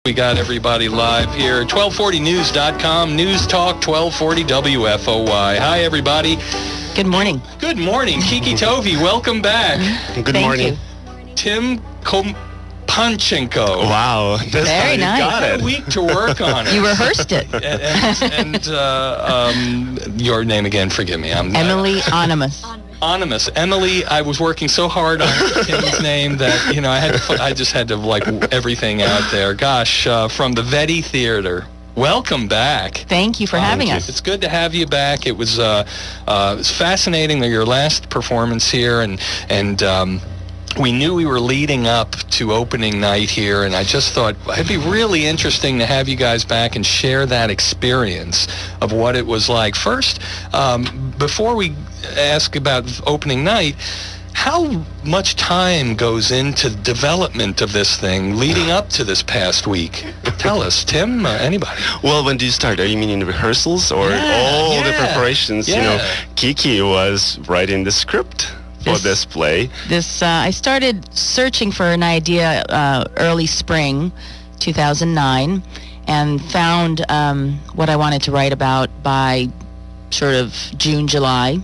We got everybody live here. 1240news.com, News Talk 1240 WFOY. Hi, everybody. Good morning. Good morning. Kiki, Tovey, welcome back. Good morning. Tim Kompanchenko. Wow. Very nice. Got a week to work on it. You rehearsed it. And your name again, forgive me. Emily Onimus. Onimus. Emily, I was working so hard on Tim's name that, I just had to, everything out there. Gosh, from the Veddy Theater. Welcome back. Thank you for having us. It's good to have you back. It was fascinating that your last performance here, and we knew we were leading up to opening night here, and I just thought it'd be really interesting to have you guys back and share that experience of what it was like. First, before we ask about opening night, how much time goes into development of this thing leading up to this past week? Tell us, Tim, anybody. Well, when do you start? Are you meaning the rehearsals or all the preparations? Yeah. Kiki was writing the script for this play. I started searching for an idea early spring 2009 and found what I wanted to write about by sort of June, July.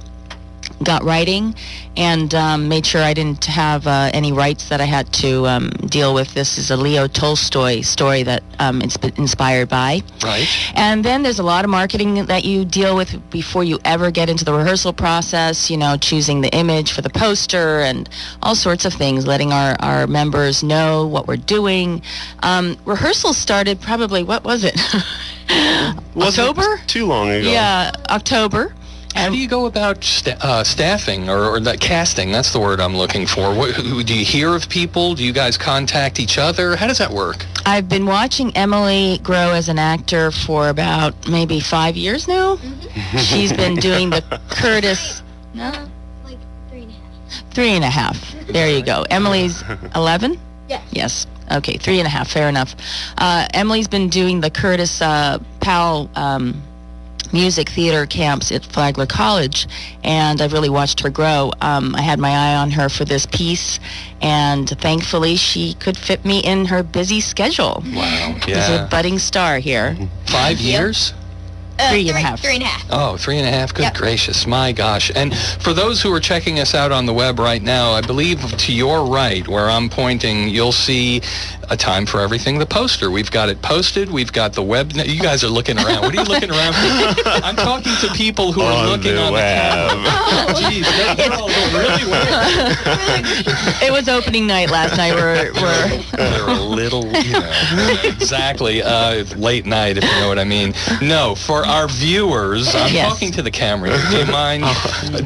Got writing and made sure I didn't have any rights that I had to deal with. This is a Leo Tolstoy story that it's been inspired by. Right. And then there's a lot of marketing that you deal with before you ever get into the rehearsal process, choosing the image for the poster and all sorts of things, letting our members know what we're doing. Rehearsals started probably, what was it? October? Too long ago. Yeah, October. How do you go about staffing or that casting? That's the word I'm looking for. Do you hear of people? Do you guys contact each other? How does that work? I've been watching Emily grow as an actor for about maybe 5 years now. Mm-hmm. She's been doing the Curtis... No, like 3.5. 3.5. There you go. Emily's 11? Yes. Yes. Okay, 3.5. Fair enough. Emily's been doing the Curtis Powell... music theater camps at Flagler College, and I've really watched her grow. I had my eye on her for this piece, and thankfully she could fit me in her busy schedule. Wow, She's a budding star here. 5 years? 3.5. 3.5. Oh, 3.5. Good gracious. My gosh. And for those who are checking us out on the web right now, I believe to your right, where I'm pointing, you'll see A Time for Everything, the poster. We've got it posted. We've got the web. You guys are looking around. What are you looking around for? I'm talking to people who are looking on the camera. Oh, geez. They're all really weird. It was opening night last night. We're They're a little, exactly, late night, if you know what I mean. No, for our viewers, I'm talking to the camera. Do you mind?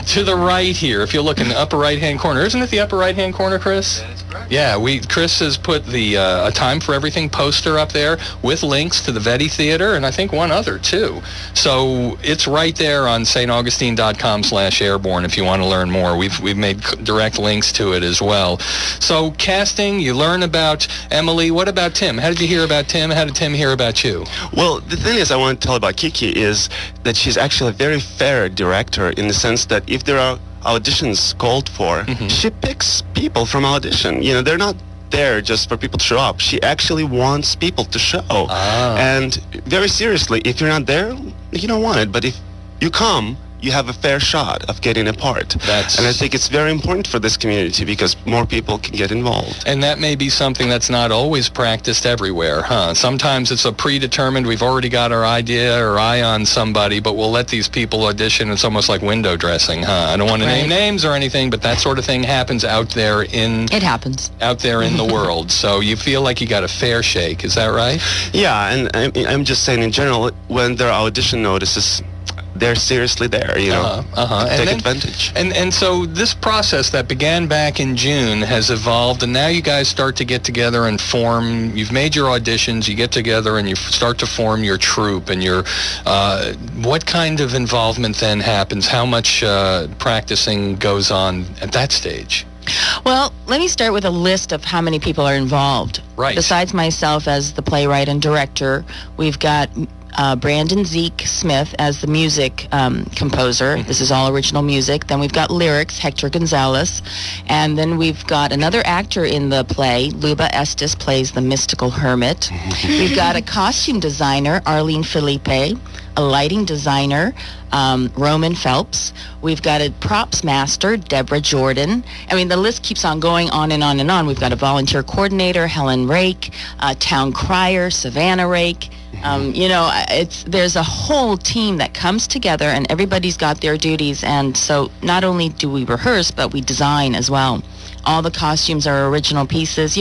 To the right here, if you look in the upper right-hand corner. Isn't it the upper right-hand corner, Chris? That's correct. Yeah, Chris has put the A Time for Everything poster up there with links to the Veddy Theater and I think one other, too. So it's right there on staugustine.com/airborne if you want to learn more. We've made direct links to it as well. So casting, you learn about Emily. What about Tim? How did you hear about Tim? How did Tim hear about you? Well, the thing is I want to tell about Kiki is that she's actually a very fair director in the sense that if there are auditions called for, she picks people from audition. They're not there just for people to show up. She actually wants people to show. And very seriously, if you're not there, you don't want it. But if you come, you have a fair shot of getting a part. And I think it's very important for this community because more people can get involved. And that may be something that's not always practiced everywhere, huh? Sometimes it's a predetermined, we've already got our idea or eye on somebody, but we'll let these people audition. It's almost like window dressing, huh? I don't want to name names or anything, but that sort of thing happens out there It happens. Out there in the world. So you feel like you got a fair shake, is that right? Yeah, and I'm just saying in general, when there are audition notices, they're seriously there, take advantage. And so this process that began back in June has evolved, and now you guys start to get together and form. You've made your auditions, you get together and you start to form your troupe, and your what kind of involvement then happens? How much practicing goes on at that stage? Well, let me start with a list of how many people are involved. Right. Besides myself as the playwright and director, we've got Brandon Zeke Smith as the music composer. This is all original music. Then we've got lyrics, Hector Gonzalez. And then we've got another actor in the play. Luba Estes plays the mystical hermit. We've got a costume designer, Arlene Felipe. A lighting designer, Roman Phelps. We've got a props master, Deborah Jordan. I mean, the list keeps on going on and on and on. We've got a volunteer coordinator, Helen Rake, town crier, Savannah Rake. There's a whole team that comes together, and everybody's got their duties. And so not only do we rehearse, but we design as well. All the costumes are original pieces.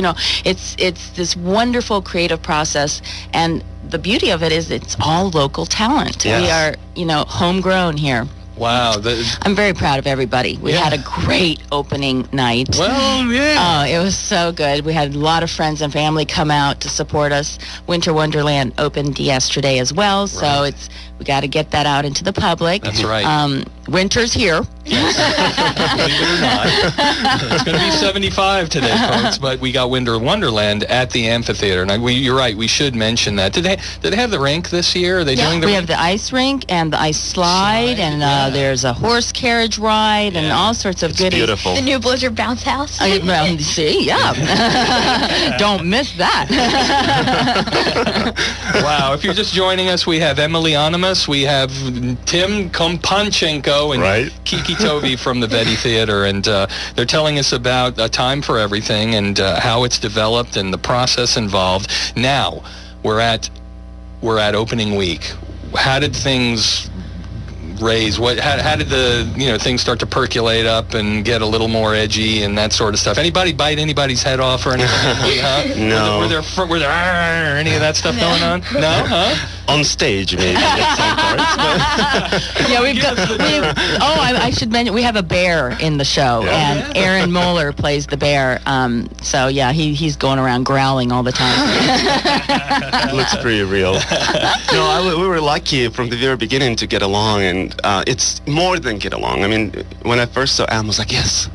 It's this wonderful creative process, and the beauty of it is it's all local talent. Yes. We are, homegrown here. Wow. I'm very proud of everybody. We had a great opening night. Well, yeah. Oh, it was so good. We had a lot of friends and family come out to support us. Winter Wonderland opened yesterday as well, so we got to get that out into the public. That's right. Winter's here. Believe it or not. It's going to be 75 today, folks, but we got Winter Wonderland at the amphitheater. And you're right, we should mention that. Did they have the rink this year? Are they doing the we rink? have the ice rink and the ice slide, and there's a horse carriage ride and all sorts of goodies. Beautiful. The new Blizzard bounce house. See, don't miss that. Wow, if you're just joining us, we have Emily Onimus, we have Tim Kompanchenko, and Kiki Tovey from the Veddy Theater, and they're telling us about A Time for Everything and how it's developed and the process involved. Now, we're at opening week. How did things raise? How did the things start to percolate up and get a little more edgy and that sort of stuff? Anybody bite anybody's head off or anything? No. Were there any of that stuff going on? No, huh? On stage, maybe. At some parts, Yeah, I should mention we have a bear in the show, and Aaron Moeller plays the bear. So yeah, he's going around growling all the time. It looks pretty real. No, we were lucky from the very beginning to get along, and it's more than get along. I mean, when I first saw Am, I was like, yes,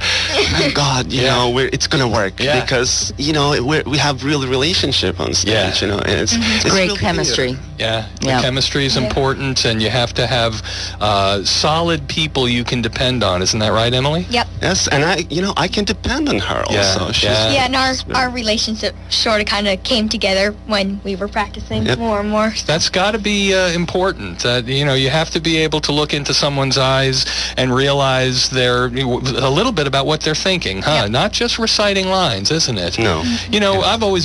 thank God, it's gonna work because we have real relationship on stage. And it's great really chemistry. Yeah, the chemistry is important, and you have to have solid people you can depend on. Isn't that right, Emily? Yep. Yes, and I can depend on her also. And our relationship sort of kind of came together when we were practicing more and more. That's got to be important. You have to be able to look into someone's eyes and realize a little bit about what they're thinking, huh? Not just reciting lines, isn't it? No. I've always